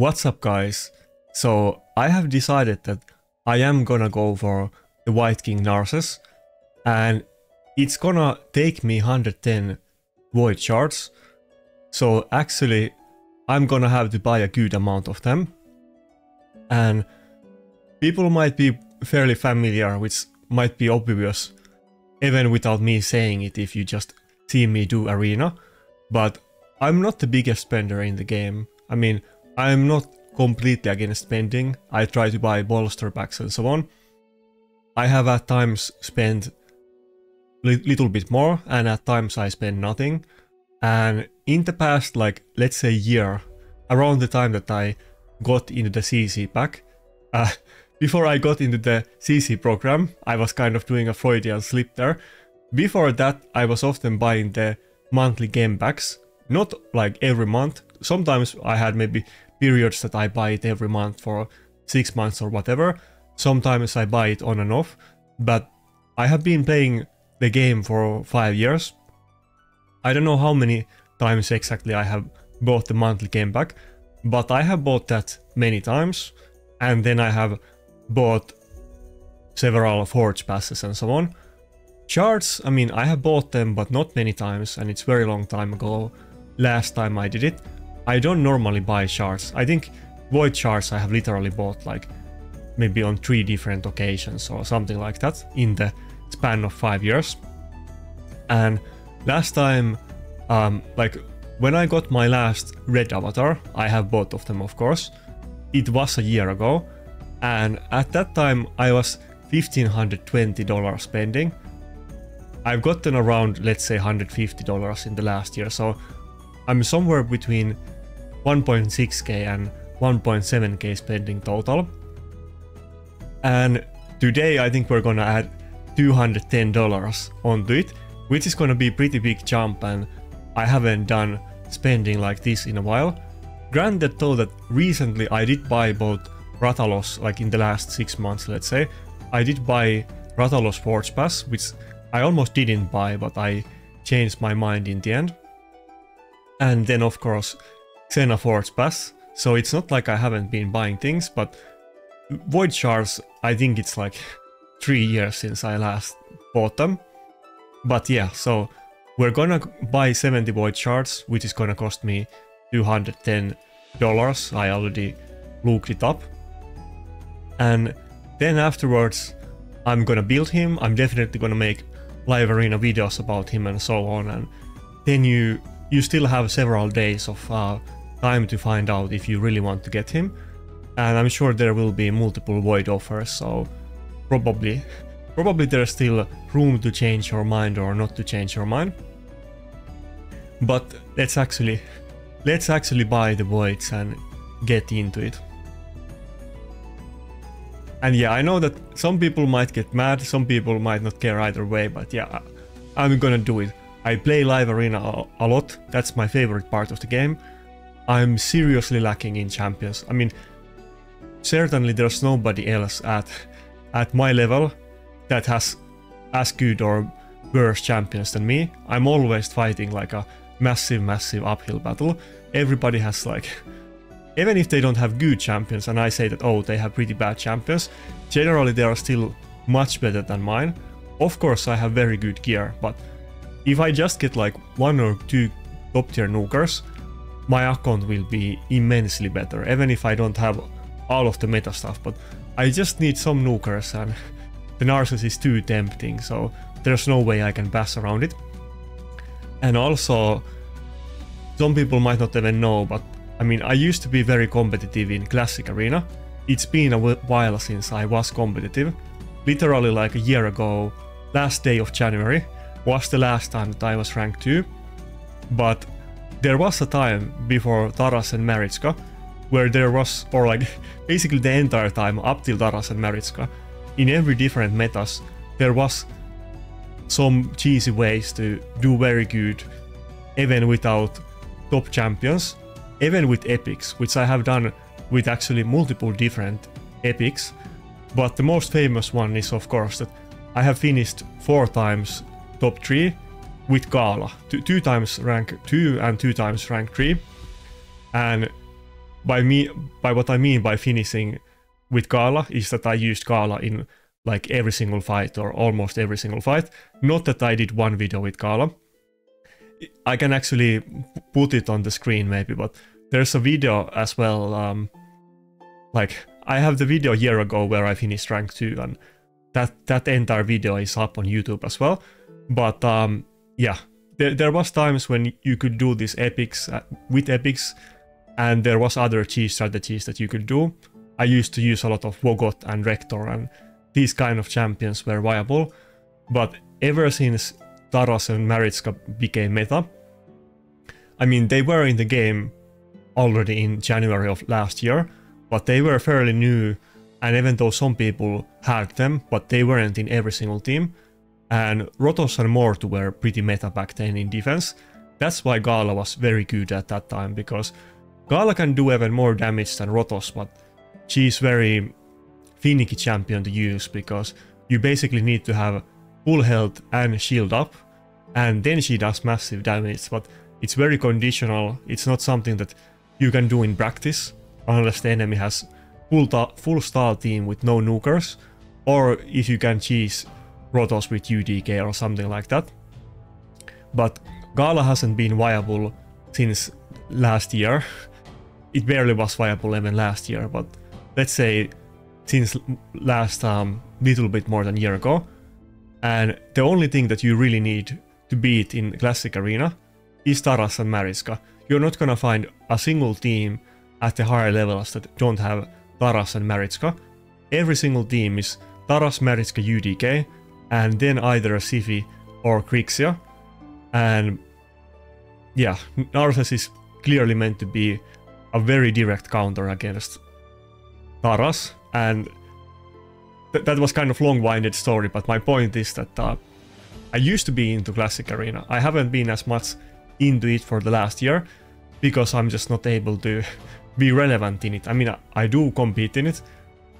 What's up guys? So I have decided that I am gonna go for the Wight King Narses, and it's gonna take me 110 void shards. So actually I'm gonna have to buy a good amount of them. And people might be fairly familiar, which might be obvious even without me saying it if you just see me do arena. But I'm not the biggest spender in the game. I mean, I'm not completely against spending. I try to buy bolster packs and so on. I have at times spent little bit more, and at times I spend nothing. And in the past, like let's say year, around the time that I got into the CC pack, before I got into the CC program, I was kind of doing a Freudian slip there. Before that, I was often buying the monthly game packs, not like every month. Sometimes I had maybe periods that I buy it every month for 6 months or whatever. Sometimes I buy it on and off, but I have been playing the game for 5 years. I don't know how many times exactly I have bought the monthly game pack, but I have bought that many times, and then I have bought several forge passes and so on. Shards, I mean, I have bought them, but not many times, and it's very long time ago last time I did it. I don't normally buy shards. I think void shards I have literally bought like maybe on 3 different occasions or something like that in the span of 5 years. And last time, like when I got my last red avatar, I have both of them of course. It was a year ago, and at that time I was $1,520 spending. I've gotten around, let's say, $150 in the last year, so I'm somewhere between 1.6k and 1.7k spending total. And today I think we're gonna add $210 onto it, which is gonna be a pretty big jump, and I haven't done spending like this in a while. Granted though that recently I did buy both Rathalos, like in the last 6 months let's say. I did buy Rathalos Forge Pass, which I almost didn't buy, but I changed my mind in the end. And then of course Xena Forge Pass, so it's not like I haven't been buying things, but void shards, I think it's like 3 years since I last bought them. But yeah, so we're gonna buy 70 void shards, which is gonna cost me $210. I already looked it up. And then afterwards I'm gonna build him. I'm definitely gonna make live arena videos about him and so on, and then you still have several days of time to find out if you really want to get him. And I'm sure there will be multiple void offers, so probably there's still room to change your mind or not to change your mind. But let's actually buy the voids and get into it. And yeah, I know that some people might get mad, some people might not care either way, but yeah, I'm gonna do it. I play live arena a lot, that's my favorite part of the game. I'm seriously lacking in champions. I mean, certainly there's nobody else at my level that has as good or worse champions than me. I'm always fighting like a massive uphill battle. Everybody has like, even if they don't have good champions and I say that, oh, they have pretty bad champions, generally they are still much better than mine. Of course I have very good gear, but if I just get like 1 or 2 top tier nukers, my account will be immensely better, even if I don't have all of the meta stuff. But I just need some nukers, and the Narses is too tempting, so there's no way I can pass around it. And also, some people might not even know, but I mean, I used to be very competitive in Classic Arena. It's been a while since I was competitive. Literally like a year ago, last day of January, was the last time that I was rank 2. But there was a time before Taras and Maritska where there was, or like basically the entire time up till Taras and Maritska, in every different metas, there was some cheesy ways to do very good even without top champions. Even with epics, which I have done with actually multiple different epics. But the most famous one is of course that I have finished 4 times top 3 with Gala. 2 times rank 2 and 2 times rank 3. And by what I mean by finishing with Gala is that I used Gala in like every single fight or almost every single fight. Not that I did one video with Gala. I can actually put it on the screen maybe, but there's a video as well. Like I have the video a year ago where I finished rank 2, and that entire video is up on YouTube as well. But yeah, there was times when you could do these epics with epics, and there was other cheese strategies that you could do. I used to use a lot of Vogot and Rector, and these kind of champions were viable. But ever since Taras and Maritzka became meta, I mean, they were in the game already in January of last year, but they were fairly new, and even though some people had them, but they weren't in every single team. And Rotos and Mortu were pretty meta back then in defense. That's why Gala was very good at that time, because Gala can do even more damage than Rotos, but she's very finicky champion to use, because you basically need to have full health and shield up, and then she does massive damage, but it's very conditional. It's not something that you can do in practice, unless the enemy has full style team with no nukers, or if you can cheese Rotos with UDK or something like that. But Gala hasn't been viable since last year. It barely was viable even last year, but let's say since last little bit more than a year ago. And the only thing that you really need to beat in Classic Arena is Taras and Maritzka. You're not gonna find a single team at the higher levels that don't have Taras and Maritzka. Every single team is Taras, Maritzka, UDK, and then either a Siphi or Krixia. And yeah, Narses is clearly meant to be a very direct counter against Taras, and that was kind of long-winded story, but my point is that I used to be into Classic Arena. I haven't been as much into it for the last year, because I'm just not able to be relevant in it. I mean, I do compete in it.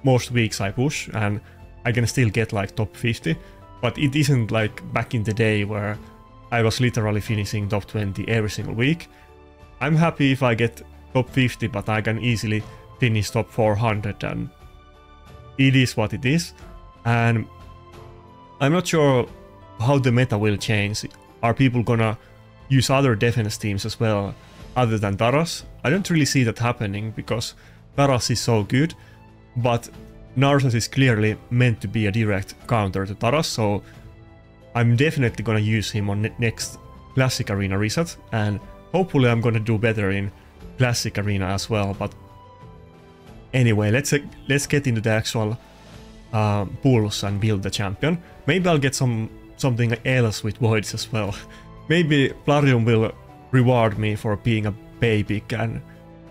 Most weeks I push, and I can still get like top 50, but it isn't like back in the day where I was literally finishing top 20 every single week. I'm happy if I get top 50, but I can easily finish top 400, and it is what it is. And I'm not sure how the meta will change. Are people gonna use other defense teams as well other than Taras? I don't really see that happening, because Taras is so good, but Narses is clearly meant to be a direct counter to Taras, so I'm definitely gonna use him on next Classic Arena reset, and hopefully I'm gonna do better in Classic Arena as well. But anyway, let's get into the actual pools and build the champion. Maybe I'll get something else with Voids as well. Maybe Plarium will reward me for being a baby and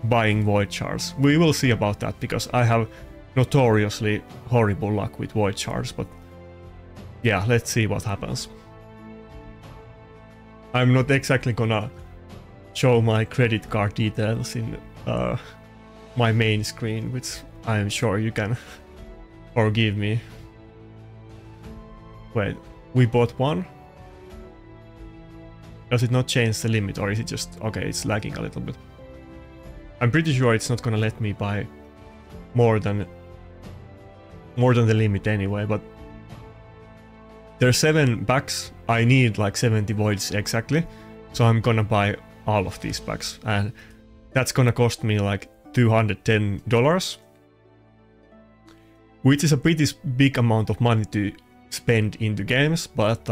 buying Void shards. We will see about that, because I have notoriously horrible luck with Void shards, but yeah, let's see what happens. I'm not exactly gonna show my credit card details in my main screen, which I am sure you can forgive me. Wait, we bought one? Does it not change the limit, or is it just... okay, it's lagging a little bit. I'm pretty sure it's not gonna let me buy more than the limit anyway, but there's 7 packs. I need like 70 voids exactly, so I'm gonna buy all of these packs, and that's gonna cost me like $210, which is a pretty big amount of money to spend into games. But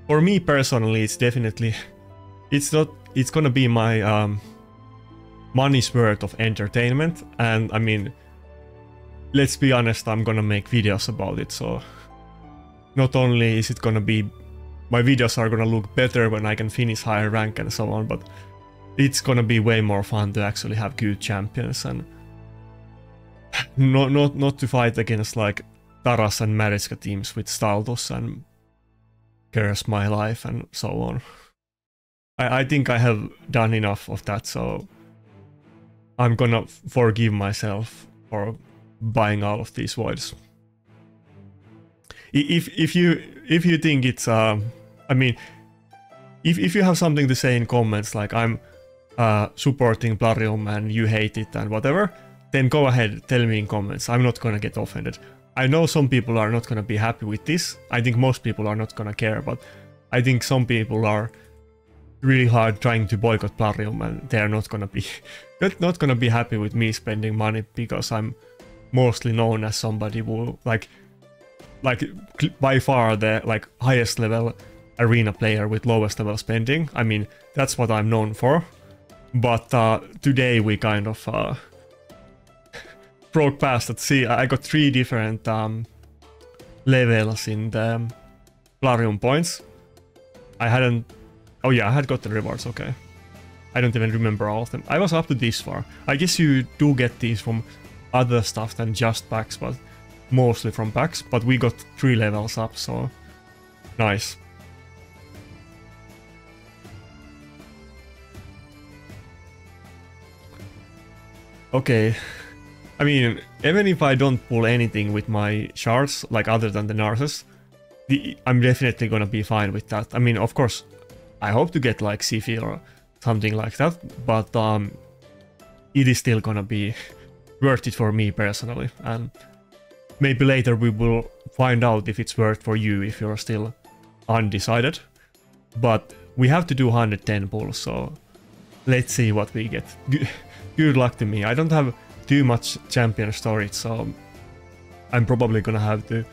for me personally, it's definitely, it's gonna be my money's worth of entertainment. And I mean, let's be honest, I'm gonna make videos about it, so not only is it gonna be, my videos are gonna look better when I can finish higher rank and so on, but it's gonna be way more fun to actually have good champions, and not to fight against like Taras and Maritzka teams with Staldos and Curse My Life and so on. I think I have done enough of that, so I'm gonna forgive myself for buying all of these voids. If you think it's I mean, if you have something to say in comments, like I'm supporting Plarium and you hate it and whatever, then go ahead, tell me in comments. I'm not gonna get offended. I know some people are not gonna be happy with this. I think most people are not gonna care, but I think some people are really hard trying to boycott Plarium and they're not gonna be not gonna be happy with me spending money because I'm mostly known as somebody who like by far the like highest level arena player with lowest level spending. I mean, that's what I'm known for. But today we kind of broke past that. See, I got 3 different levels in the Plarium points. I hadn't... Oh yeah, I had got the rewards, okay. I don't even remember all of them. I was up to this far. I guess you do get these from other stuff than just packs, but mostly from packs. But we got 3 levels up, so nice. Okay, I mean, even if I don't pull anything with my shards, like other than the Narses, I'm definitely gonna be fine with that. I mean, of course, I hope to get like Sifi or something like that, but it is still gonna be worth it for me personally, and maybe later we will find out if it's worth for you if you're still undecided. But we have to do 110 pulls, so let's see what we get. Good luck to me. I don't have too much champion storage, so I'm probably gonna have to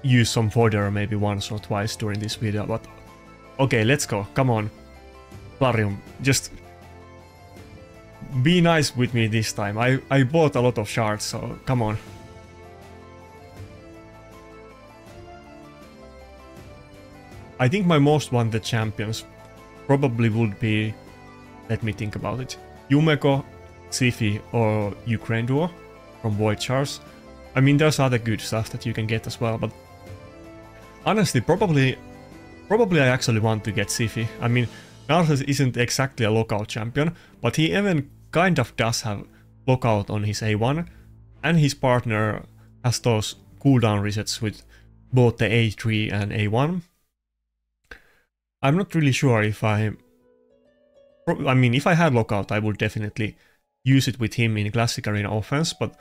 use some fodder maybe once or twice during this video, but okay, let's go. Come on, Plarium, just be nice with me this time. I bought a lot of shards, so come on. I think my most wanted champions probably would be, let me think about it, Yumeko, Sifi or Ukraine Duo from Wight shards. I mean, there's other good stuff that you can get as well, but honestly, probably I actually want to get Sifi. I mean, Narses isn't exactly a lockout champion, but he even kind of does have lockout on his A1, and his partner has those cooldown resets with both the A3 and A1. I'm not really sure if I mean, if I had lockout, I would definitely use it with him in Classic Arena offense, but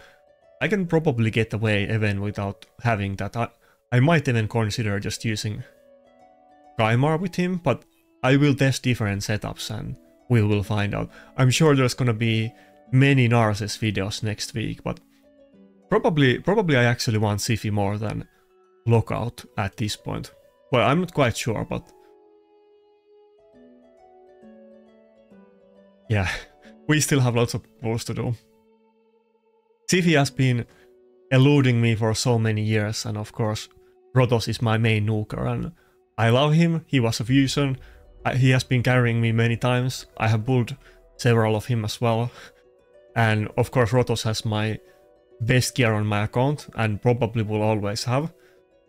I can probably get away even without having that. I might even consider just using Kaimar with him, but I will test different setups and we will find out. I'm sure there's gonna be many Narses videos next week, but probably I actually want Sifi more than lockout at this point. Well, I'm not quite sure, but yeah, we still have lots of pulls to do. Sifi has been eluding me for so many years, and of course Rotos is my main nuker, and I love him. He was a fusion. He has been carrying me many times. I have pulled several of him as well. And of course Rotos has my best gear on my account and probably will always have.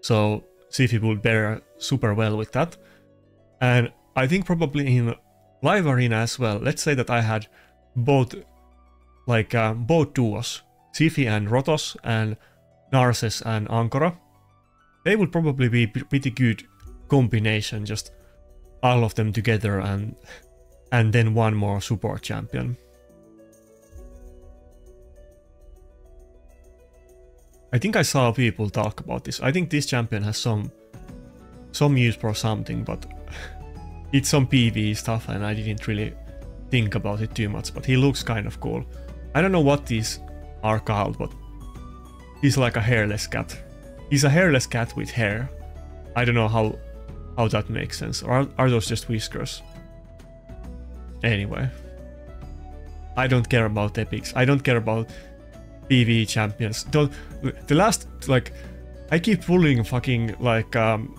So Sifi will bear super well with that. And I think probably in live arena as well, let's say that I had both duos, Sifi and Rotos and Narses and Ankara. They would probably be pretty good combination, just all of them together and then one more support champion. I think I saw people talk about this. I think this champion has some use for something, but it's some PvE stuff and I didn't really think about it too much, but he looks kind of cool. I don't know what these are called, but he's like a hairless cat. He's a hairless cat with hair. I don't know how that makes sense. Or are those just whiskers? Anyway. I don't care about epics. I don't care about PvE champions. The last, like, I keep pulling fucking, like, damn,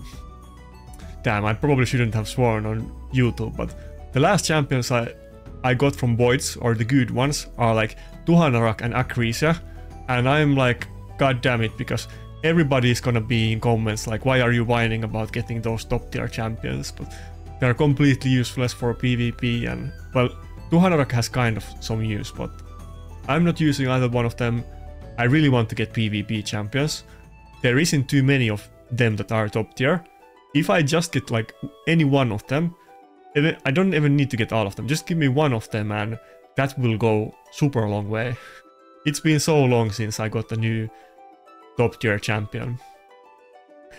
I probably shouldn't have sworn on YouTube, but the last champions I got from Voids, or the good ones, are like Tuhanarak and Akrisia, and I'm like, god damn it, because everybody is gonna be in comments like, why are you whining about getting those top tier champions, but they're completely useless for PvP, and well, Tuhanarak has kind of some use, but I'm not using either one of them. I really want to get PvP champions. There isn't too many of them that are top tier. If I just get like any one of them, I don't even need to get all of them. Just give me one of them and that will go super long way. It's been so long since I got a new top tier champion.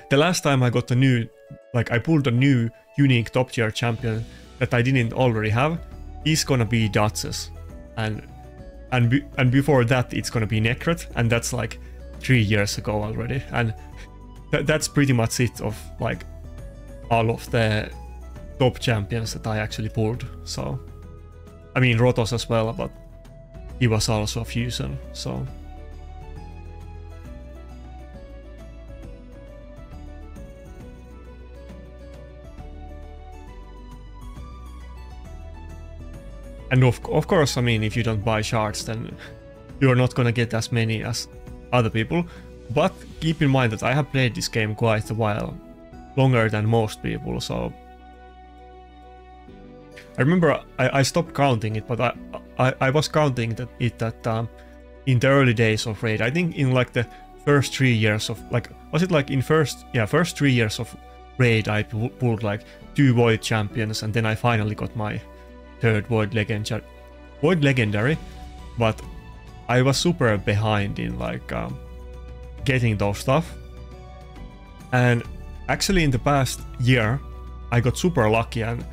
The last time I got a new, like I pulled a new unique top tier champion that I didn't already have, is gonna be Narses. And before that it's gonna be Necret, and that's like 3 years ago already. And that's pretty much it of like all of the top champions that I actually pulled. So I mean Rotos as well, but he was also a fusion, so and of course, I mean, if you don't buy shards, then you're not gonna get as many as other people. But keep in mind that I have played this game quite a while, longer than most people, so I remember I stopped counting it, but I was counting that in the early days of Raid, I think in like the first 3 years of, like, was it like in first 3 years of Raid I pulled like 2 Void champions, and then I finally got my 3rd Void Legendary, but I was super behind in like getting those stuff. And actually in the past year I got super lucky, and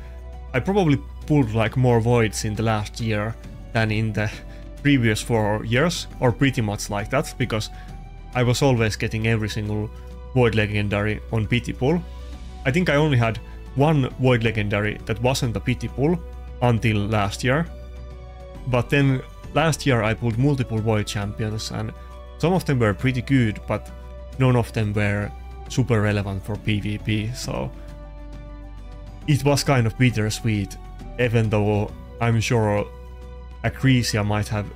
I probably pulled like more Voids in the last year than in the previous 4 years, or pretty much like that, because I was always getting every single Void Legendary on pity pull. I think I only had one Void Legendary that wasn't a pity pull until last year, but then last year I pulled multiple Void champions, and some of them were pretty good, but none of them were super relevant for PvP, so it was kind of bittersweet, even though I'm sure Acrisia might have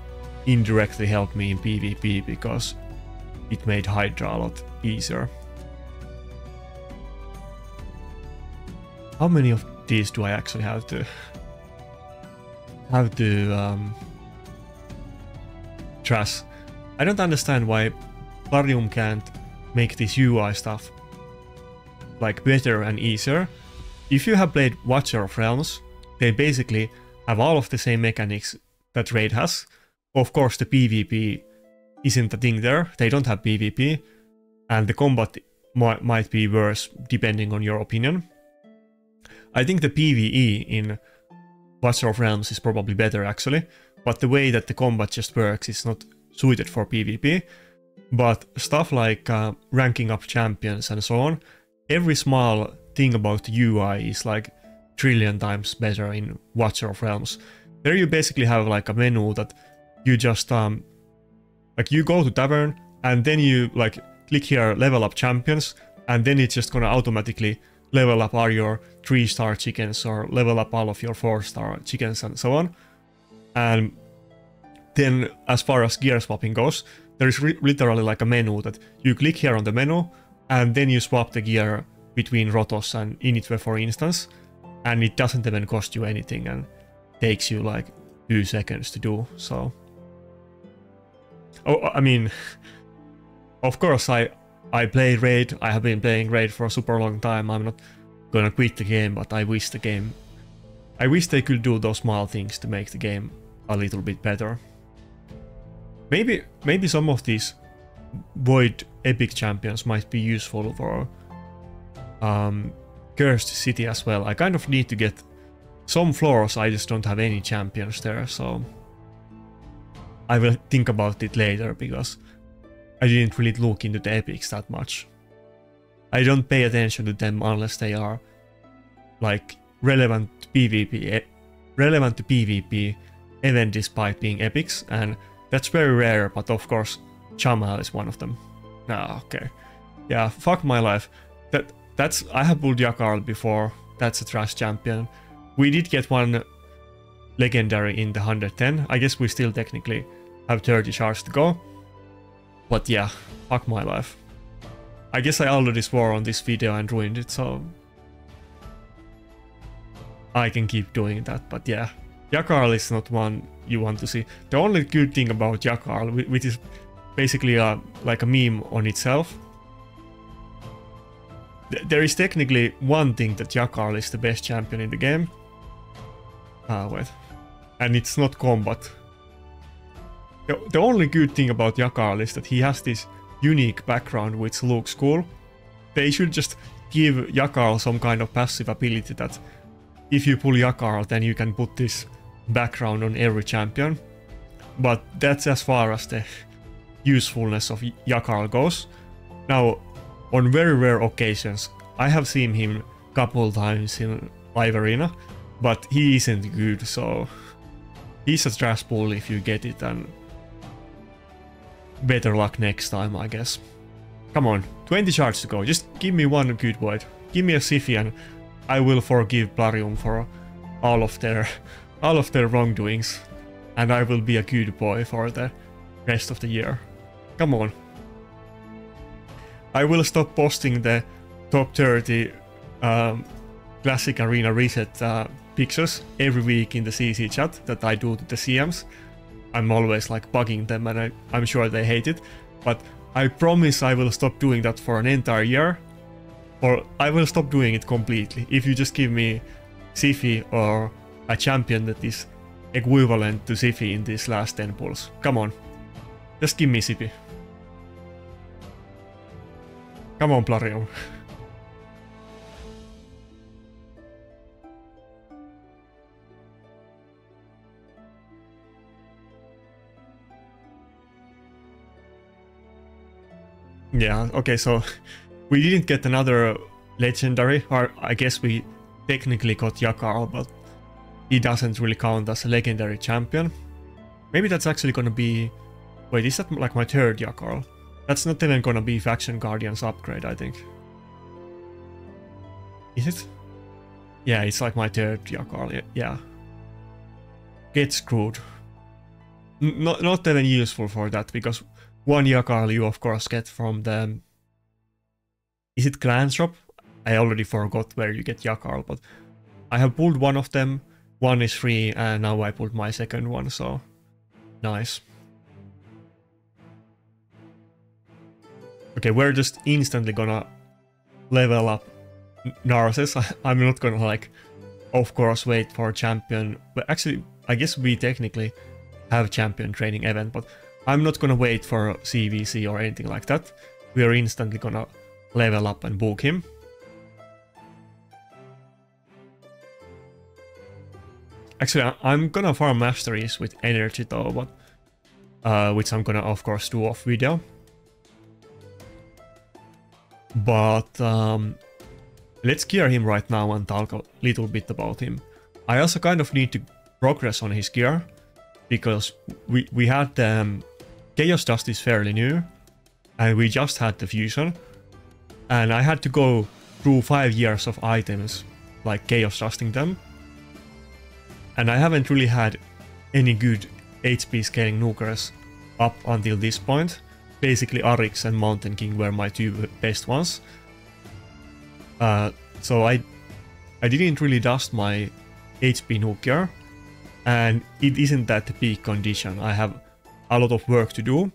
indirectly helped me in PvP because it made Hydra a lot easier. How many of these do I actually have to trash? I don't understand why Plarium can't make this UI stuff like better and easier. If you have played Watcher of Realms, they basically have all of the same mechanics that Raid has. Of course the PvP isn't a thing there, they don't have PvP, and the combat might be worse depending on your opinion. I think the PvE in Watcher of Realms is probably better actually, but the way that the combat just works is not suited for PvP. But stuff like ranking up champions and so on, every small thing about the UI is like trillion times better in Watcher of Realms. There you basically have like a menu that you just like you go to tavern and then you like click here level up champions, and then it's just gonna automatically level up all your 3-star chickens or level up all of your 4-star chickens and so on. And then as far as gear swapping goes, there is literally like a menu that you click here on the menu, and then you swap the gear between Rotos and Initwe, for instance, and it doesn't even cost you anything and takes you like 2 seconds to do. So, oh, I mean, of course I play Raid, I have been playing Raid for a super long time, I'm not gonna quit the game, but I wish they could do those small things to make the game a little bit better. Maybe some of these Void epic champions might be useful for Cursed City as well. I kind of need to get some floors, I just don't have any champions there, so I will think about it later, because I didn't really look into the epics that much. I don't pay attention to them unless they are like relevant to PvP, even despite being epics, and that's very rare, but of course Chamal is one of them. Ah, okay. Yeah, fuck my life. That's I have pulled Yakarl before, that's a trash champion. We did get one legendary in the 110, I guess we still technically have 30 shards to go. But yeah, fuck my life. I guess I already swore on this video and ruined it, so I can keep doing that, but yeah. Yakarl is not one you want to see. The only good thing about Yakarl, which is basically like a meme on itself, there is technically one thing that Yakarl is the best champion in the game, Wait. And it's not combat. The only good thing about Jakal is that he has this unique background which looks cool. They should just give Jakal some kind of passive ability that if you pull Jakal, then you can put this background on every champion. But that's as far as the usefulness of Jakal goes. Now, on very rare occasions, I have seen him a couple times in live arena, but he isn't good, so he's a trash pull if you get it, and better luck next time, I guess. Come on, 20 shards to go, just give me one good void. Give me a Siphi and I will forgive Plarium for all of their wrongdoings, and I will be a good boy for the rest of the year. Come on. I will stop posting the top 30 Classic Arena Reset pictures every week in the CC chat that I do to the CMs. I'm always like bugging them, and I'm sure they hate it, but I promise I will stop doing that for an entire year, or I will stop doing it completely if you just give me Siphi or a champion that is equivalent to Siphi in these last 10 pulls. Come on, just give me Siphi. Come on, Plarium. Yeah, okay, so we didn't get another legendary, or I guess we technically got Jakal, but he doesn't really count as a legendary champion. Maybe that's actually gonna be... Wait, is that like my third Jakal? That's not even gonna be Faction Guardian's upgrade, I think. Is it? Yeah, it's like my third Jakal, yeah. Get screwed. Not even useful for that, because one Jakal you of course get from the... Is it Clan Shop? I already forgot where you get Jakal, but I have pulled one of them, one is free, and now I pulled my second one, so nice. Okay, we're just instantly gonna level up Narses. I'm not gonna like, of course, wait for champion, but actually I guess we technically have champion training event, but I'm not gonna wait for CVC or anything like that. We are instantly gonna level up and book him. Actually, I'm gonna farm masteries with energy though, but which I'm gonna of course do off video. But let's gear him right now and talk a little bit about him. I also kind of need to progress on his gear, because we had Chaos Dust is fairly new, and we just had the fusion, and I had to go through 5 years of items like Chaos Dusting them, and I haven't really had any good HP scaling nukers up until this point. Basically Arix and Mountain King were my two best ones. So I didn't really dust my HP nuker, and it isn't that peak condition. I have a lot of work to do,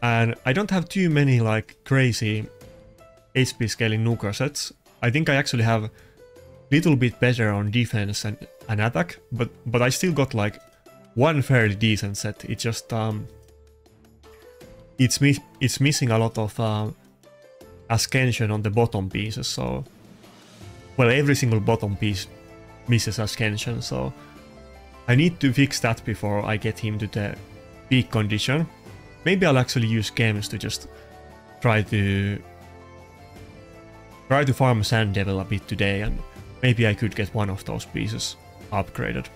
and I don't have too many like crazy HP scaling nuker sets. I think I actually have a little bit better on defense and attack, but I still got like one fairly decent set. It just it's missing a lot of Ascension on the bottom pieces, so... Well, every single bottom piece misses Ascension, so... I need to fix that before I get him to the peak condition. Maybe I'll actually use games to just try to farm Sand Devil a bit today, and maybe I could get one of those pieces upgraded.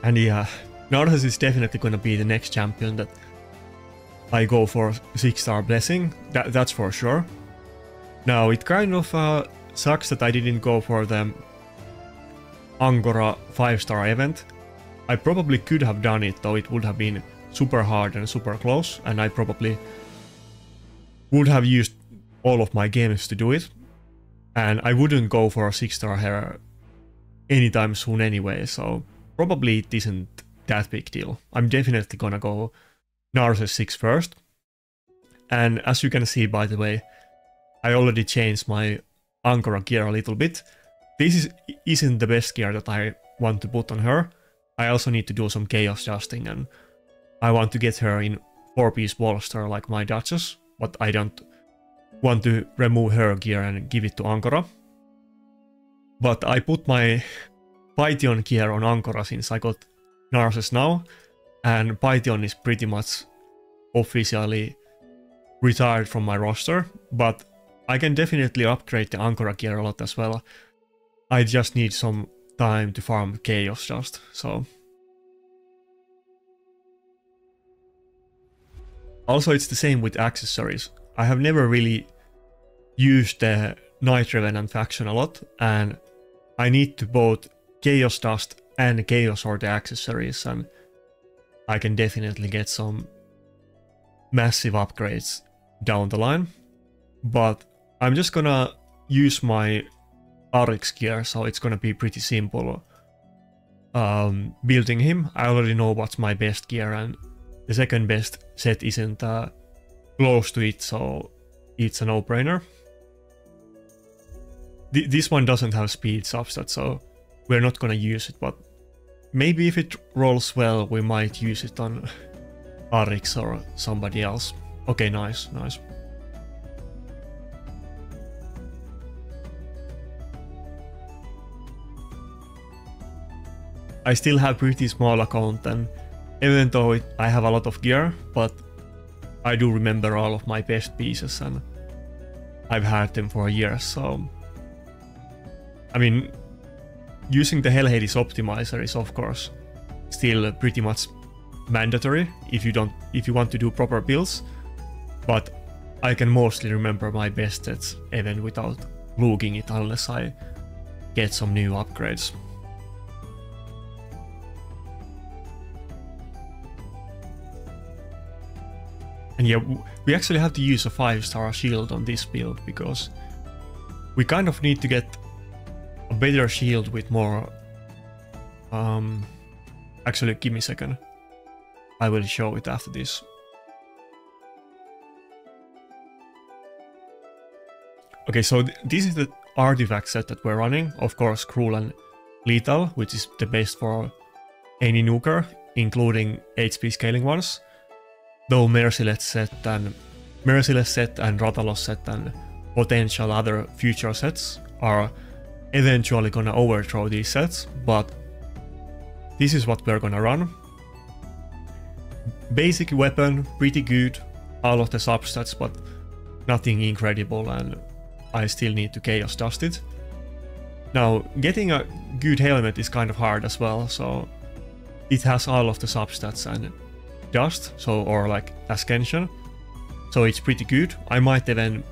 And yeah, Narses is definitely gonna be the next champion that I go for 6-star blessing, that's for sure. Now, it kind of sucks that I didn't go for the Angora 5-star event. I probably could have done it, though it would have been super hard and super close, and I probably would have used all of my games to do it. And I wouldn't go for a 6-star here anytime soon anyway, so probably it isn't that big deal. I'm definitely gonna go Narses 6 first. And as you can see, by the way, I already changed my Ankara gear a little bit. This isn't the best gear that I want to put on her. I also need to do some chaos justing, and I want to get her in 4-piece bolster like my Duchess, but I don't want to remove her gear and give it to Ankara. But I put my Python gear on Ankara since I got Narses now, and Python is pretty much officially retired from my roster, but I can definitely upgrade the Ankara gear a lot as well. I just need some time to farm chaos just, so. Also, it's the same with accessories. I have never really used the Night Revenant faction a lot, and I need to both chaos dust and chaos or the accessories, and I can definitely get some massive upgrades down the line. But I'm just gonna use my Addict's gear, so it's gonna be pretty simple building him. I already know what's my best gear, and the second best set isn't close to it, so it's a no-brainer. This one doesn't have speed substat, so we're not gonna use it, but maybe if it rolls well, we might use it on Arix or somebody else. Okay, nice, nice. I still have pretty small account, and even though I have a lot of gear, but I do remember all of my best pieces, and I've had them for years, so I mean, using the Hell Hades optimizer is of course still pretty much mandatory if you want to do proper builds, but I can mostly remember my best sets even without looking it unless I get some new upgrades. And yeah, we actually have to use a 5-star shield on this build because we kind of need to get a better shield with more... Actually, give me a second. I will show it after this. Okay, so this is the artifact set that we're running. Of course, Cruel and Lethal, which is the best for any nuker, including HP scaling ones. Though Merciless set and Ratalos set and potential other future sets are eventually gonna overthrow these sets, but this is what we're gonna run. Basic weapon, pretty good, all of the substats, but nothing incredible, and I still need to chaos dust it. Now, getting a good helmet is kind of hard as well, so it has all of the substats and dust, so or like ascension, so it's pretty good. I might even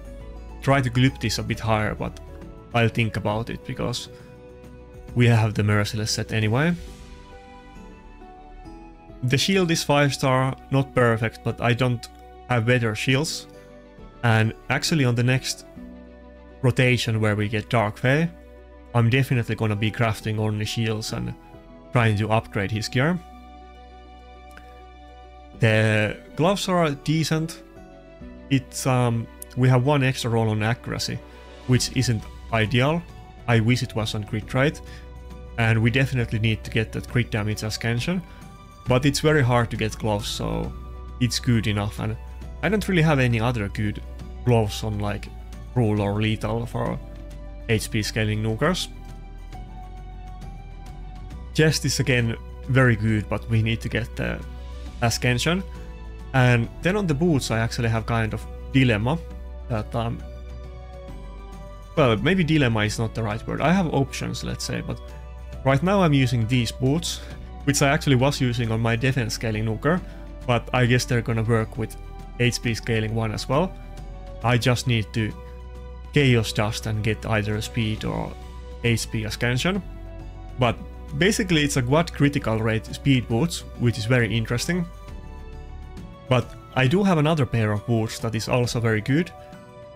try to glip this a bit higher, but I'll think about it because we have the Merciless set anyway. The shield is 5-star, not perfect, but I don't have better shields, and actually on the next rotation where we get Dark Fae, I'm definitely gonna be crafting only shields and trying to upgrade his gear. The gloves are decent. It's we have one extra roll on accuracy, which isn't ideal. I wish it was on crit rate, and we definitely need to get that crit damage ascension, but it's very hard to get gloves, so it's good enough, and I don't really have any other good gloves on like Rule or Lethal for HP scaling nukers. Chest is again very good, but we need to get the ascension. And then on the boots I actually have kind of dilemma that well, maybe dilemma is not the right word. I have options, let's say, but right now I'm using these boots, which I actually was using on my defense scaling nuker, but I guess they're gonna work with HP scaling one as well. I just need to chaos dust and get either speed or HP ascension. But basically it's a quad critical rate speed boots, which is very interesting. But I do have another pair of boots that is also very good,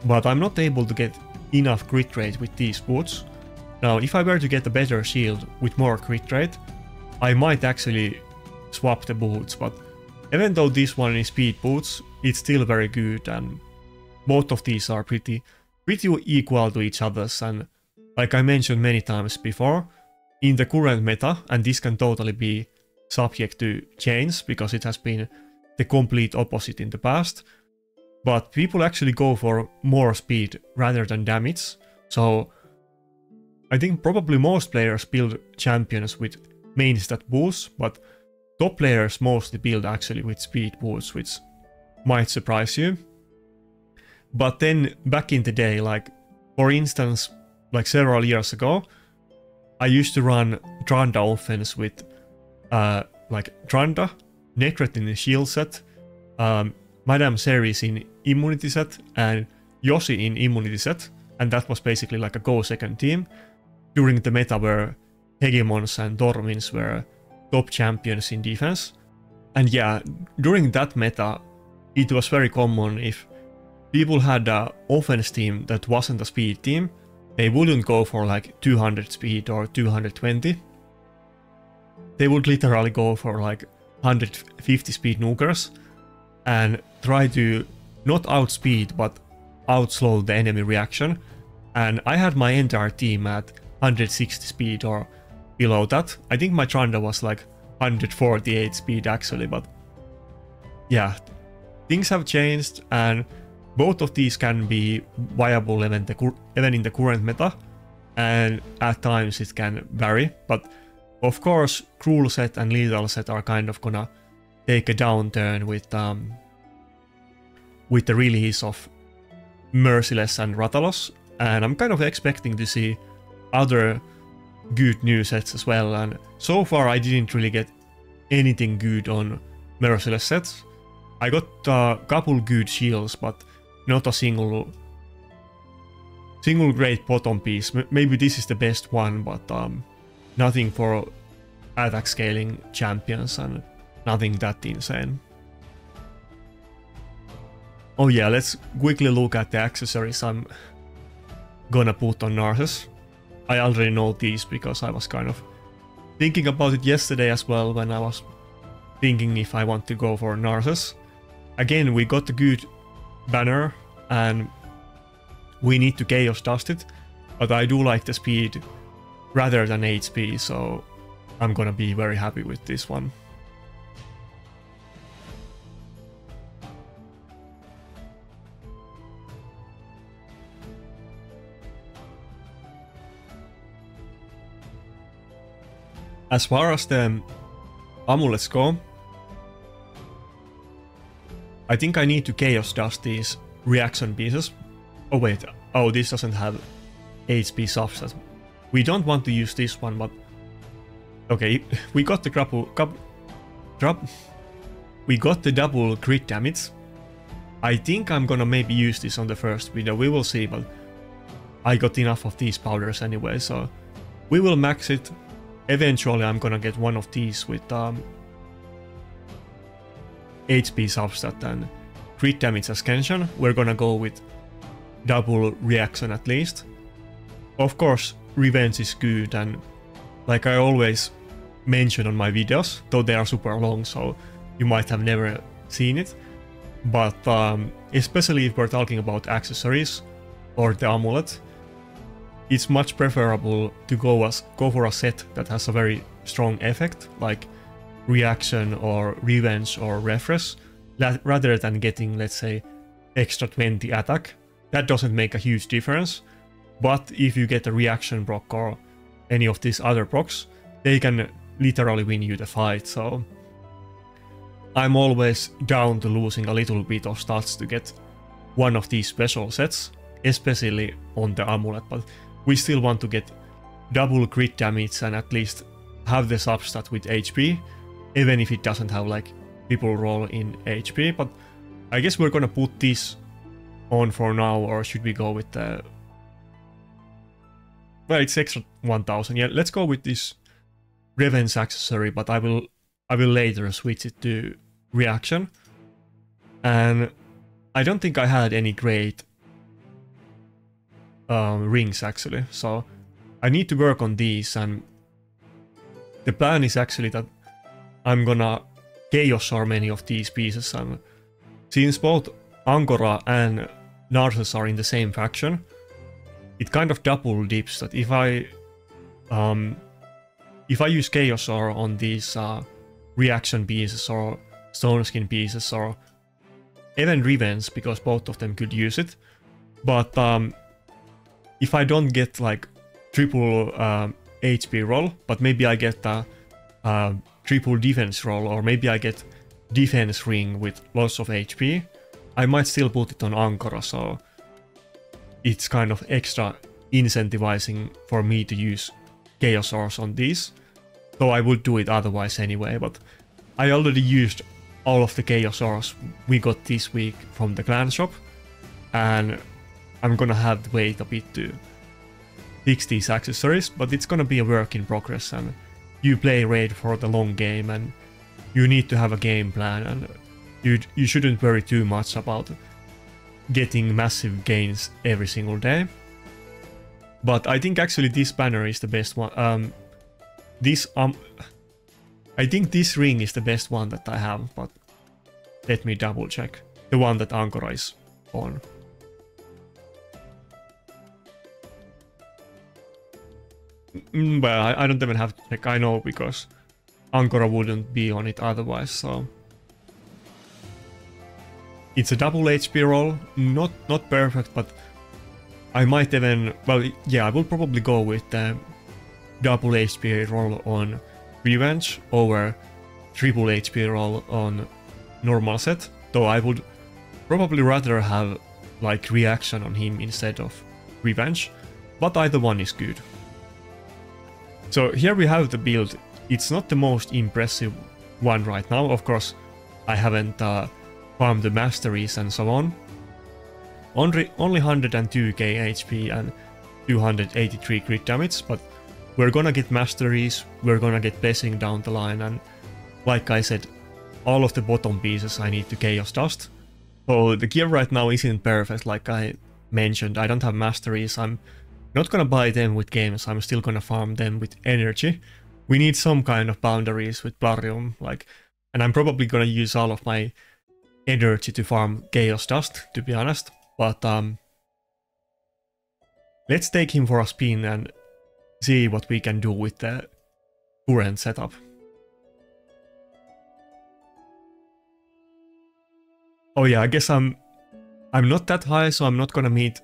but I'm not able to get enough crit rate with these boots. Now, if I were to get a better shield with more crit rate, I might actually swap the boots, but even though this one is speed boots, it's still very good, and both of these are pretty pretty equal to each other's, and like I mentioned many times before, in the current meta, and this can totally be subject to change because it has been the complete opposite in the past, but people actually go for more speed rather than damage. So I think probably most players build champions with main stat boosts, but top players mostly build actually with speed boosts, which might surprise you. But then back in the day, like for instance, like several years ago, I used to run Tranda offense with like Tranda, Necret in the shield set, Madame Ceres in immunity set, and Yoshi in immunity set, and that was basically like a go second team during the meta where Hegemons and Dormins were top champions in defense. And yeah, during that meta, it was very common if people had an offense team that wasn't a speed team, they wouldn't go for like 200 speed or 220. They would literally go for like 150 speed nukers and try to not outspeed but outslow the enemy reaction. And I had my entire team at 160 speed or below that. I think my Tranda was like 148 speed actually, but yeah, things have changed and both of these can be viable even in the current meta, and at times it can vary, but of course Cruel set and Lethal set are kind of gonna take a downturn with the release of Merciless and Rathalos, and I'm kind of expecting to see other good new sets as well, and so far I didn't really get anything good on Merciless sets. I got a couple good shields, but not a single great bottom piece. Maybe this is the best one, but nothing for attack scaling champions and nothing that insane. Oh yeah, let's quickly look at the accessories I'm gonna put on Narses. I already know these because I was kind of thinking about it yesterday as well when I was thinking if I want to go for Narses. Again, we got a good banner and we need to chaos dust it, but I do like the speed rather than HP, so I'm gonna be very happy with this one. As far as the amulets go, I think I need to chaos dust these reaction pieces. Oh wait, oh this doesn't have HP substat. We don't want to use this one, but okay, we got the we got the double crit damage. I think I'm gonna maybe use this on the first video, we will see, but I got enough of these powders anyway, so we will max it. Eventually I'm gonna get one of these with HP substat and crit damage as Kenshin. We're gonna go with double reaction at least. Of course, revenge is good, and like I always mention on my videos, though they are super long, so you might have never seen it, but especially if we're talking about accessories or the amulet, it's much preferable to go for a set that has a very strong effect, like reaction or revenge or refresh, rather than getting, let's say, extra 20 attack. That doesn't make a huge difference, but if you get a reaction proc or any of these other procs, they can literally win you the fight, so I'm always down to losing a little bit of stats to get one of these special sets, especially on the amulet, but we still want to get double crit damage and at least have the substat with HP, even if it doesn't have like people roll in HP, but I guess we're gonna put this on for now, or should we go with the... Well, it's extra 1000, yeah, let's go with this Revenge accessory, but I will later switch it to reaction. And I don't think I had any great rings actually, so I need to work on these, and the plan is actually that I'm gonna chaos or many of these pieces, and since both Angora and Narses are in the same faction, it kind of double dips that if I use Chaosaur on these reaction pieces or stone skin pieces or even Revenge, because both of them could use it, but if I don't get like triple HP roll, but maybe I get a triple defense roll, or maybe I get defense ring with lots of HP, I might still put it on Ankara, so it's kind of extra incentivizing for me to use Chaosaurs on these. Though I would do it otherwise anyway, but I already used all of the Chaosaurs we got this week from the clan shop, and I'm gonna have to wait a bit to fix these accessories, but it's gonna be a work in progress, and you play Raid for the long game and you need to have a game plan, and you shouldn't worry too much about getting massive gains every single day. But I think actually this banner is the best one. I think this ring is the best one that I have, but let me double check. The one that Ankara is on. Well, I don't even have to check, I know, because Ankara wouldn't be on it otherwise, so... It's a double HP roll, not perfect, but I might even... Well, yeah, I will probably go with the double HP roll on Revenge over triple HP roll on normal set, though I would probably rather have like reaction on him instead of Revenge, but either one is good. So here we have the build. It's not the most impressive one right now, of course I haven't farmed the masteries and so on. Only 102k HP and 283 crit damage, but we're gonna get masteries, we're gonna get blessing down the line, and like I said, all of the bottom pieces I need to chaos dust. So the gear right now isn't perfect, like I mentioned. I don't have masteries, I'm not gonna buy them with games, I'm still gonna farm them with energy. We need some kind of boundaries with Plarium, like, and I'm probably gonna use all of my energy to farm chaos dust, to be honest. But let's take him for a spin and see what we can do with the current setup. Oh yeah, I guess I'm not that high, so I'm not gonna meet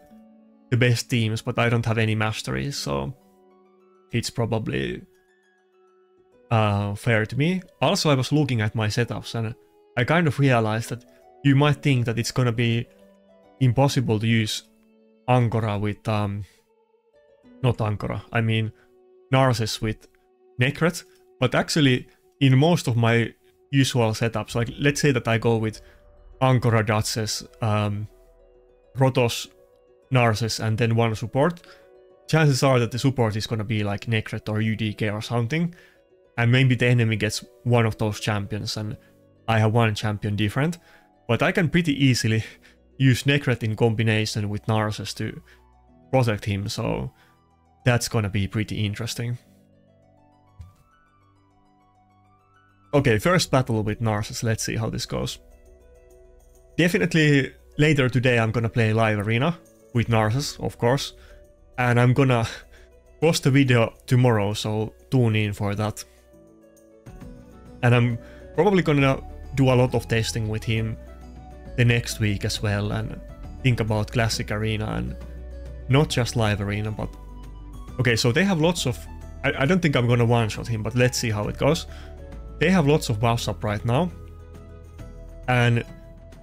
the best teams, but I don't have any masteries, so it's probably fair to me. Also, I was looking at my setups and I kind of realized that you might think that it's gonna be impossible to use Ankara with not Ankara, I mean Narses with Necret, but actually in most of my usual setups, like let's say that I go with Ankara, Duchess, Rotos, Narses and then one support, chances are that the support is gonna be like Necret or UDK or something, and maybe the enemy gets one of those champions and I have one champion different, but I can pretty easily use Necret in combination with Narses to protect him, so that's gonna be pretty interesting. Okay, first battle with Narses, let's see how this goes. Definitely later today I'm gonna play live arena with Narses, of course, and I'm gonna post a video tomorrow, so tune in for that. And I'm probably gonna do a lot of testing with him the next week as well, and think about classic arena and not just live arena, but okay, so they have lots of... I don't think I'm gonna one-shot him, but let's see how it goes. They have lots of buffs up right now, and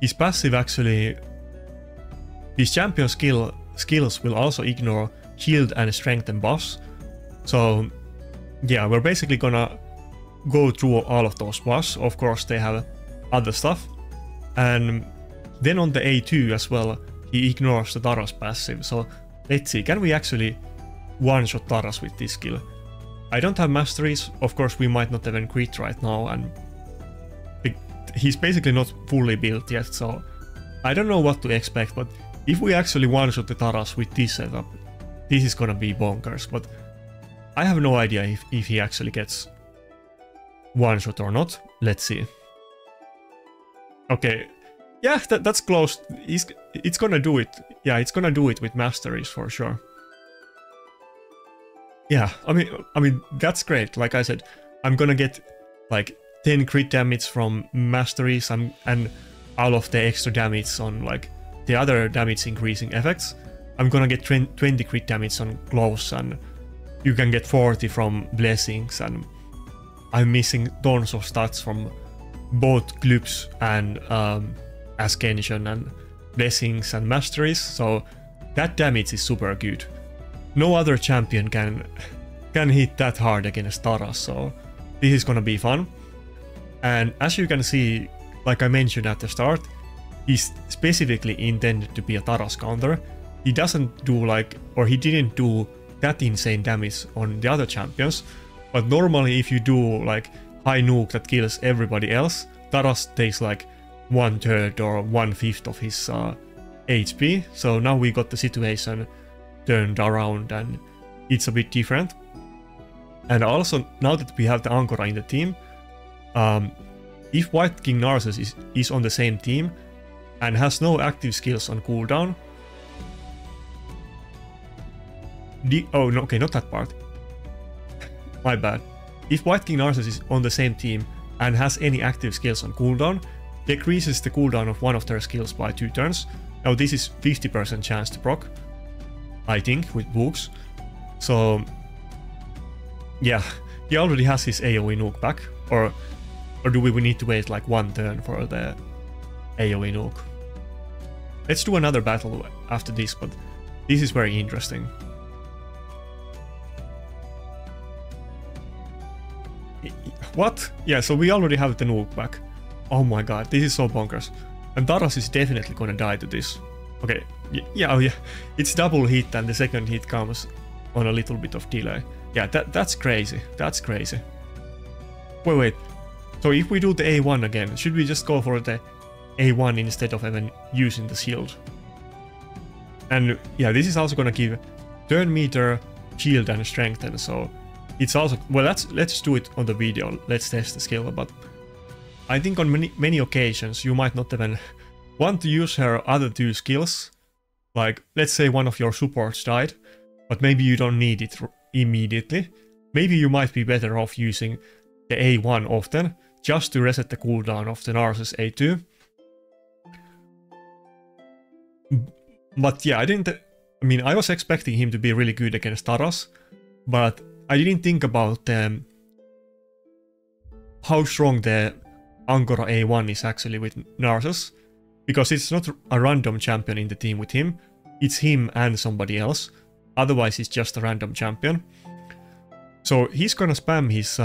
his passive actually... His champion skills will also ignore shield and strengthen buffs, so yeah, we're basically gonna go through all of those buffs. Of course they have other stuff, and then on the A2 as well, he ignores the Taras passive, so let's see, can we actually one-shot Taras with this skill? I don't have masteries, of course we might not even crit right now, and he's basically not fully built yet, so I don't know what to expect, but if we actually one-shot the Taras with this setup, this is gonna be bonkers, but I have no idea if he actually gets one-shot or not. Let's see. Okay, yeah, that's close. It's gonna do it. Yeah, it's gonna do it with masteries for sure. Yeah, I mean that's great. Like I said, I'm gonna get like 10 crit damage from masteries and all of the extra damage on like the other damage increasing effects. I'm gonna get 20 crit damage on gloves, and you can get 40 from blessings, and I'm missing tons of stats from both glutes and ascension and blessings and masteries, so that damage is super good. No other champion can hit that hard against Taras, so this is gonna be fun. And as you can see, like I mentioned at the start, he's specifically intended to be a Taras counter. He doesn't do like, or he didn't do that insane damage on the other champions, but normally if you do like high nuke that kills everybody else, Taras takes like 1/3 or 1/5 of his HP. So now we got the situation turned around and it's a bit different. And also, now that we have the Ankora in the team, if Wight King Narses is on the same team and has no active skills on cooldown, oh no, okay, not that part. My bad. If Wight King Narses is on the same team and has any active skills on cooldown, decreases the cooldown of one of their skills by 2 turns. Now this is 50% chance to proc, I think, with books. So yeah, he already has his AoE nuke back, or do we need to wait like 1 turn for the AoE nuke? Let's do another battle after this, but this is very interesting. What? Yeah, so we already have the nuke back. Oh my god, this is so bonkers. And Taras is definitely gonna die to this. Okay, yeah, oh yeah, it's double hit and the second hit comes on a little bit of delay. Yeah, that's crazy, that's crazy. Wait, so if we do the A1 again, should we just go for the A1 instead of even using the shield? And yeah, this is also gonna give turn meter, shield and strengthen, so it's also, well, let's do it on the video, let's test the skill, but I think on many occasions you might not even want to use her other 2 skills. Like, let's say one of your supports died, but maybe you don't need it immediately. Maybe you might be better off using the A1 often, just to reset the cooldown of the Narses A2. But yeah, I was expecting him to be really good against Taras, but I didn't think about how strong the Ankora A1 is actually with Narses, because it's not a random champion in the team with him, it's him and somebody else, otherwise it's just a random champion. So he's gonna spam his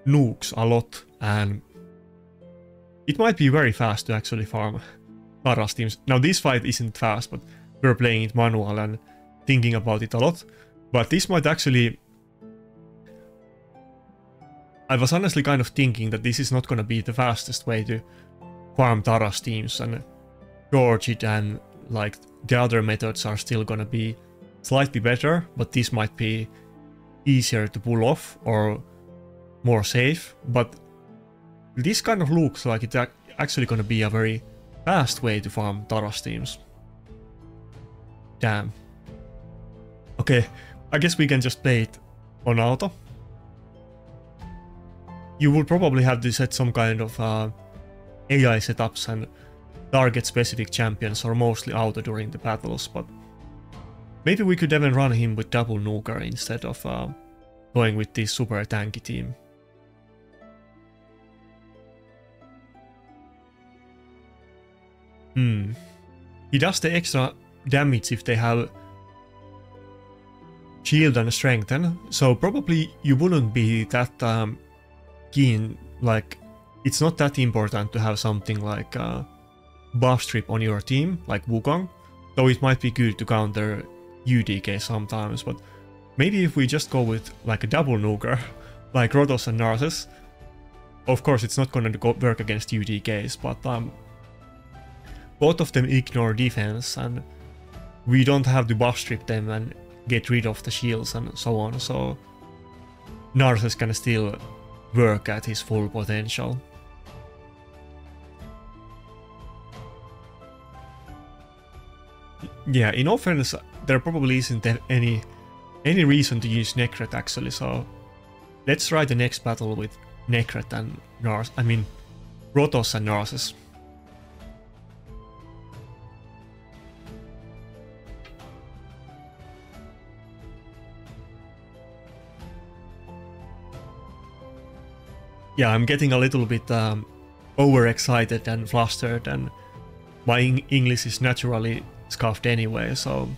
nukes a lot, and it might be very fast to actually farm Taras teams. Now this fight isn't fast, but we're playing it manual and thinking about it a lot, but this might actually... I was honestly kind of thinking that this is not gonna be the fastest way to farm Taras teams, and George it and like the other methods are still gonna be slightly better, but this might be easier to pull off or more safe. But this kind of looks like it's actually gonna be a very fast way to farm Taras teams. Damn. Okay, I guess we can just play it on auto. You will probably have to set some kind of AI setups and target specific champions, or mostly auto during the battles, but maybe we could even run him with double nuker instead of going with this super tanky team. He does the extra damage if they have shield and strengthen, so probably you wouldn't be that keen, like it's not that important to have something like buff strip on your team, like Wukong, though it might be good to counter UDK sometimes, but maybe if we just go with like a double nuker, like Rotos and Narses, of course it's not gonna work against UDKs, but both of them ignore defense, and we don't have to buff strip them and get rid of the shields and so on, so Narses can still work at his full potential. Yeah, in offense there probably isn't any any reason to use Necret actually, so let's try the next battle with Necret and Rotos and Narses. Yeah, I'm getting a little bit overexcited and flustered, and my English is naturally scuffed anyway, so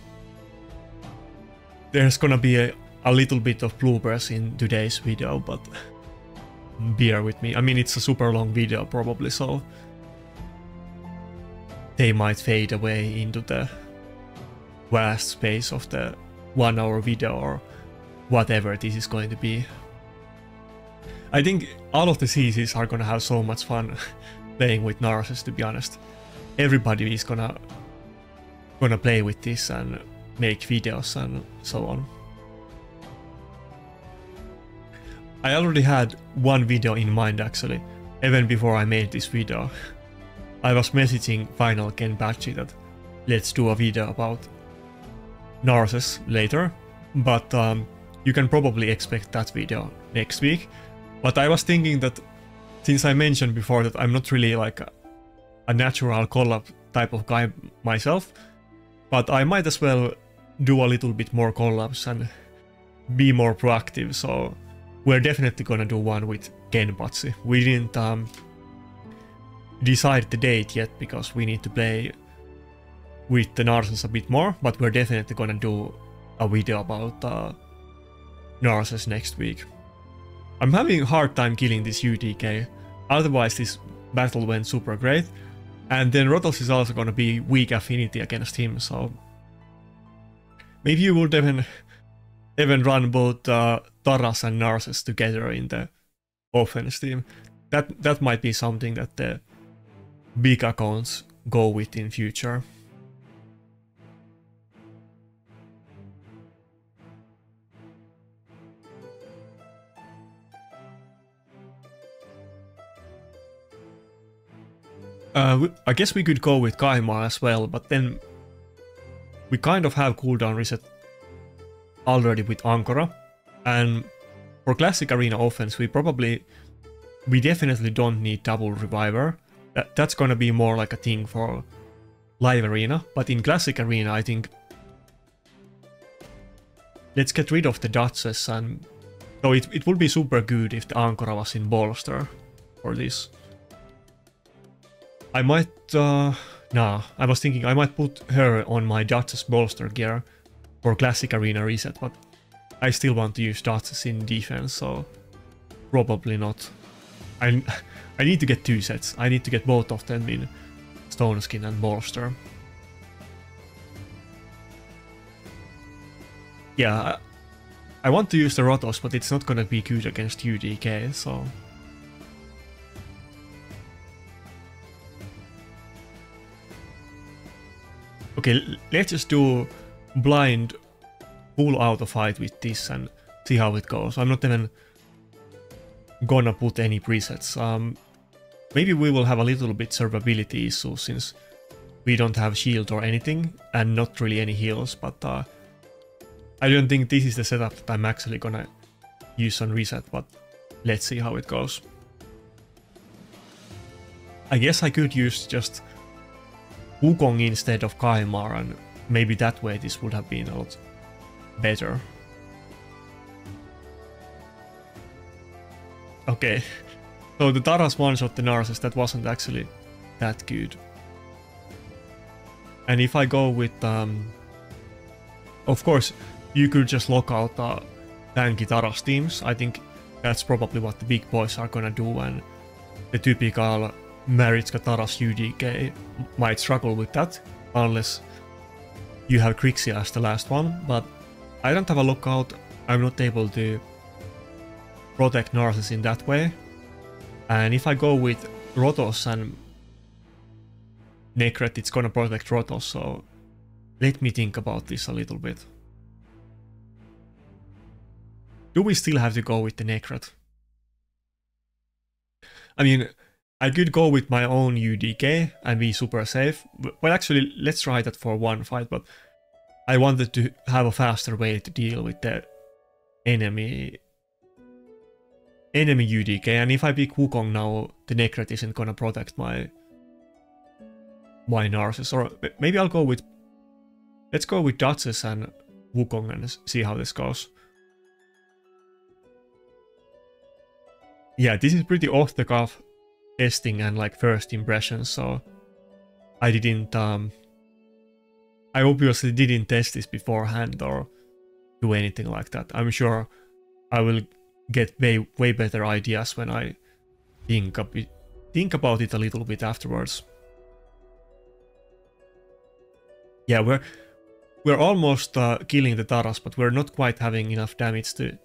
there's gonna be a little bit of bloopers in today's video, but bear with me. I mean, it's a super long video probably, so they might fade away into the vast space of the 1 hour video or whatever this is going to be. I think all of the CCs are gonna have so much fun playing with Narses, to be honest. Everybody is gonna play with this and make videos and so on. I already had one video in mind actually, even before I made this video. I was messaging Final Ken Batchy that let's do a video about Narses later, but you can probably expect that video next week. But I was thinking that, since I mentioned before that I'm not really like a natural collab type of guy myself, but I might as well do a little bit more collabs and be more proactive, so we're definitely gonna do one with Ken Batchy. We didn't decide the date yet because we need to play with the Narses a bit more, but we're definitely gonna do a video about Narses next week. I'm having a hard time killing this UDK, otherwise this battle went super great, and then Rotos is also gonna be weak affinity against him, so maybe you would even run both Taras and Narses together in the offense team. That might be something that the big accounts go with in future. I guess we could go with Kaimar as well, but then we kind of have cooldown reset already with Ankara, and for Classic Arena offense we definitely don't need double reviver. That's gonna be more like a thing for live arena, but in Classic Arena I think let's get rid of the Duchess, and so it would be super good if the Ankara was in bolster for this. I might, I was thinking I might put her on my Duchess bolster gear for Classic Arena reset, but I still want to use Duchess in defense, so probably not. I need to get 2 sets. I need to get both of them in Stone Skin and bolster. Yeah, I want to use the Rotos, but it's not gonna be good against UDK, so... Okay, let's just do blind full auto fight with this and see how it goes. I'm not even gonna put any presets. Maybe we will have a little bit survivability issue since we don't have shield or anything and not really any heals, but I don't think this is the setup that I'm actually gonna use on reset, but let's see how it goes. I guess I could use just Wukong instead of Kaimar, and maybe that way this would have been a lot better. Okay, so the Taras one-shot the Narses, that wasn't actually that good. And if I go with... of course, you could just lock out tanky Taras teams. I think that's probably what the big boys are gonna do, and the typical Maritska Taras UDK might struggle with that, unless you have Krixia as the last one, but I don't have a lookout. I'm not able to protect Narses in that way. And if I go with Rotos and Necret, it's gonna protect Rotos, so let me think about this a little bit. Do we still have to go with the Necret? I mean, I could go with my own UDK and be super safe. Well, actually, let's try that for one fight, but I wanted to have a faster way to deal with the enemy UDK, and if I pick Wukong now, the Necret isn't gonna protect my Narses, or maybe I'll go with... Let's go with Duchess and Wukong and see how this goes. Yeah, this is pretty off the cuff testing and like first impressions, so I didn't... I obviously didn't test this beforehand or do anything like that. I'm sure I will get way better ideas when I think about it a little bit afterwards. Yeah, we're almost killing the Taras, but we're not quite having enough damage to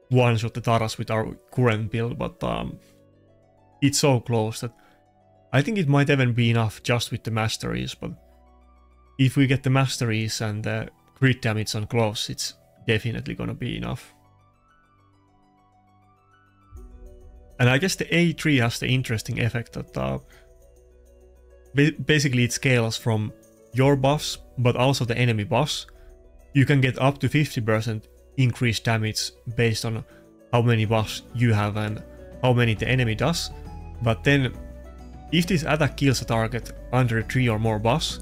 one-shot the Taras with our current build, but it's so close that I think it might even be enough just with the masteries, but if we get the masteries and the crit damage on close, it's definitely gonna be enough. And I guess the A3 has the interesting effect that basically it scales from your buffs, but also the enemy buffs. You can get up to 50% increased damage based on how many buffs you have and how many the enemy does. But then, if this attack kills a target under 3 or more buffs,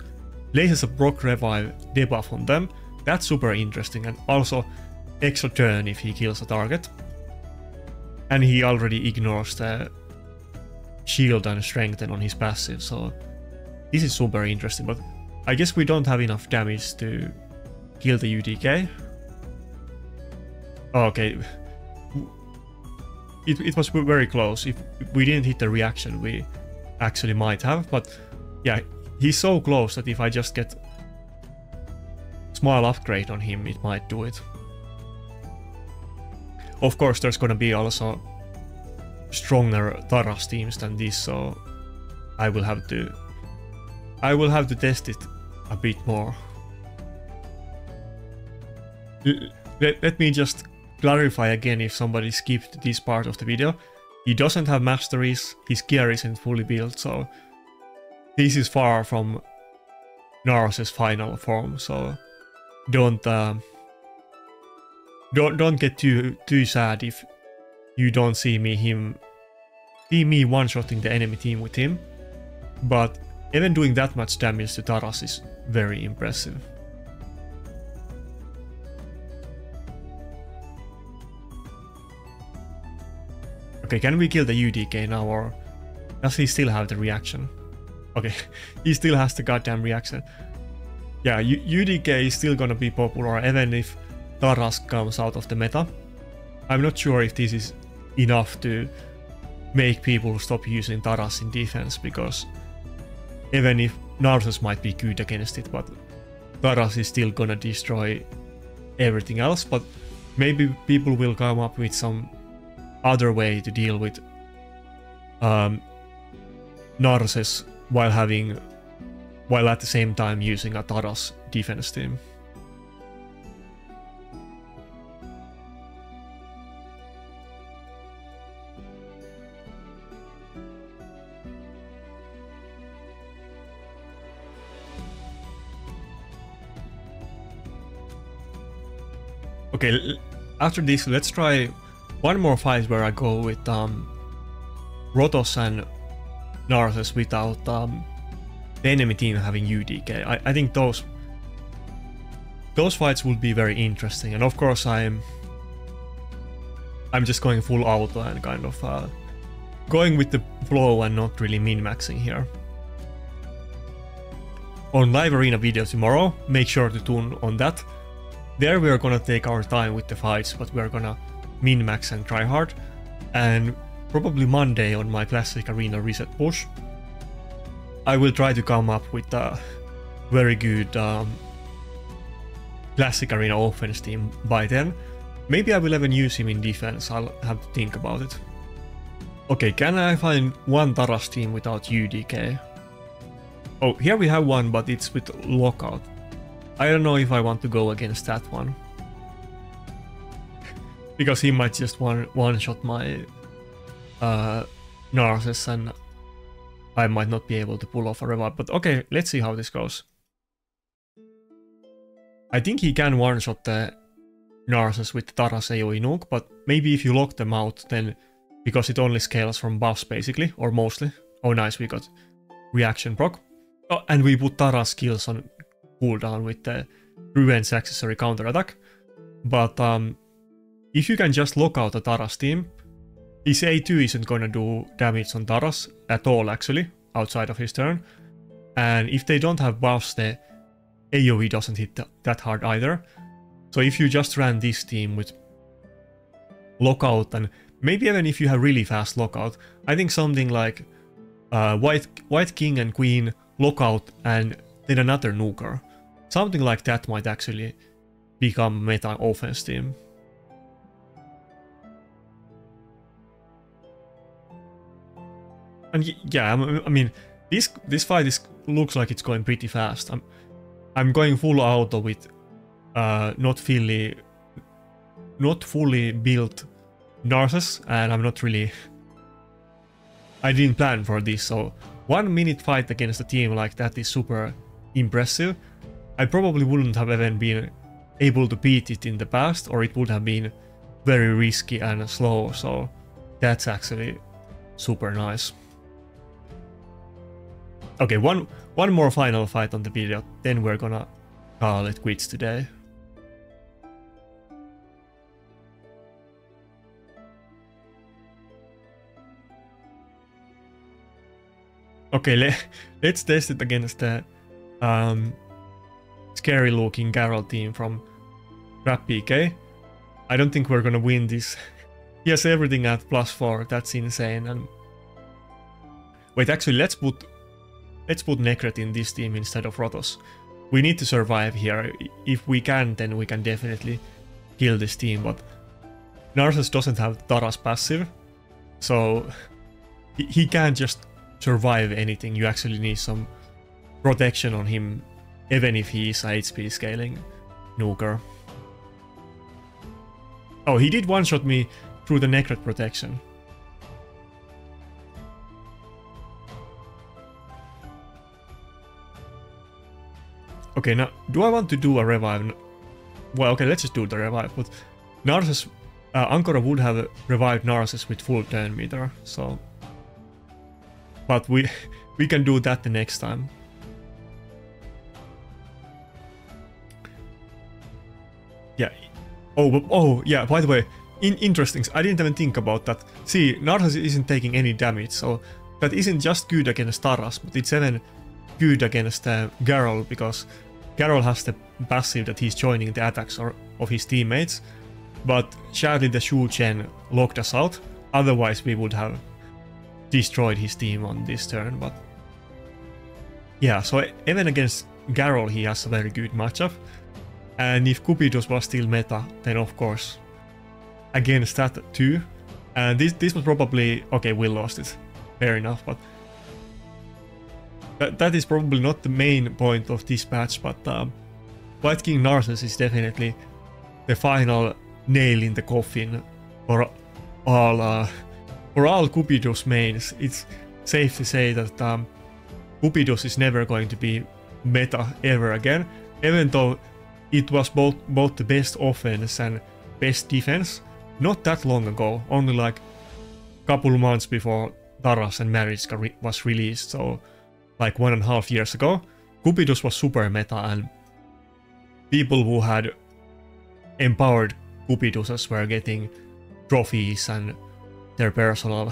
places a proc revive debuff on them. That's super interesting, and also extra turn if he kills a target. And he already ignores the shield and strengthen on his passive, so this is super interesting, but I guess we don't have enough damage to kill the UDK. Okay, it was very close. If we didn't hit the reaction, we actually might have, but yeah, he's so close that if I just get small upgrade on him, it might do it. Of course, there's gonna be also stronger Taras teams than this, so I will have to test it a bit more. Let me just clarify again if somebody skipped this part of the video. He doesn't have masteries, his gear isn't fully built, so this is far from Narses' final form, so don't get too sad if you don't see me one-shotting the enemy team with him, but even doing that much damage to Taras is very impressive. Okay, can we kill the UDK now, or does he still have the reaction? Okay, he still has the goddamn reaction. Yeah, UDK is still gonna be popular even if Taras comes out of the meta. I'm not sure if this is enough to make people stop using Taras in defense, because even if Narses might be good against it, but Taras is still gonna destroy everything else. But maybe people will come up with some other way to deal with Narses while at the same time using a Taras defense team. Okay, after this, let's try one more fight where I go with Rotos and Narses without the enemy team having UDK. I think those fights will be very interesting, and of course I'm just going full auto and kind of going with the flow and not really min-maxing here. On live arena video tomorrow, make sure to tune on that. There we are gonna take our time with the fights, but we're gonna min-max and try hard. And probably Monday on my classic arena reset push, I will try to come up with a very good classic arena offense team by then. Maybe I will even use him in defense, I'll have to think about it. Okay, can I find one Taras team without UDK? Oh, here we have one, but it's with lockout. I don't know if I want to go against that one. Because he might just one-shot my Narses and I might not be able to pull off a revive. But okay, let's see how this goes. I think he can one-shot the Narses with the Taras AoE nuke, but maybe if you lock them out, then because it only scales from buffs basically, or mostly. Oh nice, we got reaction proc. Oh, and we put Taras skills on cooldown with the Revenge accessory counterattack. But if you can just lock out the Taras team, his A2 isn't gonna do damage on Taras at all actually, outside of his turn. And if they don't have buffs, the AoE doesn't hit that hard either. So if you just ran this team with lockout, and maybe even if you have really fast lockout, I think something like Wight King and Queen, lockout, and then another nuker. Something like that might actually become meta offense team. And yeah, I mean, this fight looks like it's going pretty fast. I'm going full auto with not fully built Narses, and I'm not really... I didn't plan for this, so 1 minute fight against a team like that is super impressive. I probably wouldn't have even been able to beat it in the past, or it would have been very risky and slow, so that's actually super nice. Okay, one more final fight on the video, then we're gonna call it quits today. Okay, let's test it against the scary looking Garrel team from Trap PK. I don't think we're gonna win this. He has everything at +4, that's insane. And wait, actually let's put Necret in this team instead of Rotos. We need to survive here. If we can, then we can definitely kill this team, but Narses doesn't have Taras passive, so he can't just survive anything. You actually need some protection on him, even if he is a HP scaling nuker. Oh, he did one-shot me through the Necret protection. Okay, now, do I want to do a revive? Well, okay, let's just do the revive, but Narses, Ankara would have revived Narses with full turn meter, so... But we can do that the next time. Yeah. Oh yeah, by the way, interesting, I didn't even think about that. See, Narses isn't taking any damage, so that isn't just good against Taras, but it's even good against Garrel, because Garrel has the passive that he's joining the attacks of his teammates. But sadly the Shu Chen locked us out, otherwise we would have destroyed his team on this turn. But yeah, so even against Garrel he has a very good matchup. And if Cupidus was still meta, then of course against that too. And this was probably... okay, we lost it. Fair enough, but that is probably not the main point of this match, but Wight King Narses is definitely the final nail in the coffin for all Cupidus mains. It's safe to say that Cupidus is never going to be meta ever again, even though it was both the best offense and best defense not that long ago, only like a couple months before Taras and Mariska was released, so like 1.5 years ago. Cupidus was super meta, and people who had empowered Cupiduses were getting trophies and their personal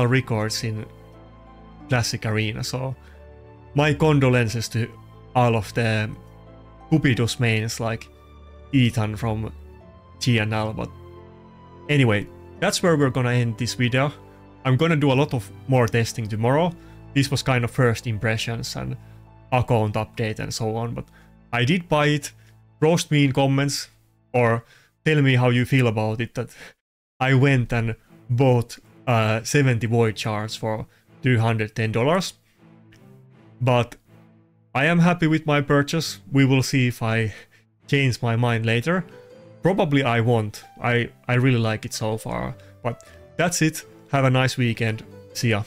records in Classic Arena, so my condolences to all of the Cupidus mains like Ethan from GNL. But anyway, that's where we're gonna end this video. I'm gonna do a lot of more testing tomorrow. This was kind of first impressions and account update and so on, but I did buy it. Roast me in comments or tell me how you feel about it, that I went and bought 70 void shards for $210. But I am happy with my purchase. We will see if I change my mind later. Probably I won't. I really like it so far. But that's it. Have a nice weekend. See ya.